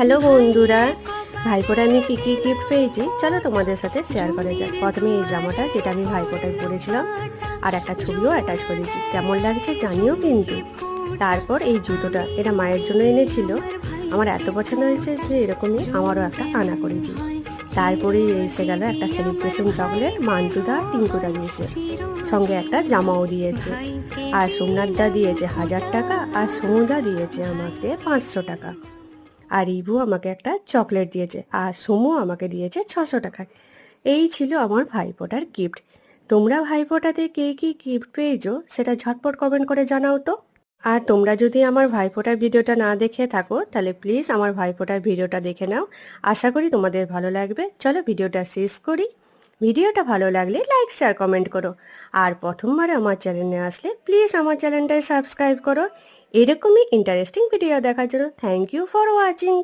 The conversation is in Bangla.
হ্যালো বন্ধুরা, ভাইফোঁটায় আমি কি কি গিফট পেয়েছি চলো তোমাদের সাথে শেয়ার করা যাক। প্রথমে এই জামাটা, যেটা আমি ভাইফোঁটায় পরেছিলাম, আর একটা ছবিও অ্যাটাচ করেছি, কেমন লাগছে জানিও কিন্তু। তারপর এই জুতোটা, এটা মায়ের জন্য এনেছিল, আমার এত পছন্দ হয়েছে যে এরকমই আমারও একটা আনা করেছি। তারপরেই এসে গেল একটা সেলিব্রেশন চকলেট, মান্টুদা টিঙ্কুদা দিয়েছে, সঙ্গে একটা জামাও দিয়েছে। আর সোমনাথদা দিয়েছে 1000 টাকা, আর সমুদা দিয়েছে আমাকে 500 টাকা। আর ইভু আমাকে একটা চকলেট দিয়েছে, আর সমু আমাকে দিয়েছে 600 টাকা। এই ছিল আমার ভাইফোঁটার গিফট। তোমরা ভাইফোঁটাতে কে কি গিফট পেয়েছো সেটা ঝটপট কমেন্ট করে জানাও তো। আর তোমরা যদি আমার ভাইফোঁটার ভিডিওটা না দেখে থাকো তাহলে প্লিজ আমার ভাইফোঁটার ভিডিওটা দেখে নাও, আশা করি তোমাদের ভালো লাগবে। চলো ভিডিওটা শেষ করি। ভিডিওটা ভালো লাগলে লাইক শেয়ার কমেন্ট করো। আর প্রথমবার আমার চ্যানেলে আসলে প্লিজ আমার চ্যানেলটা সাবস্ক্রাইব করো এরকমই ইন্টারেস্টিং ভিডিও দেখার জন্য। Thank you for watching.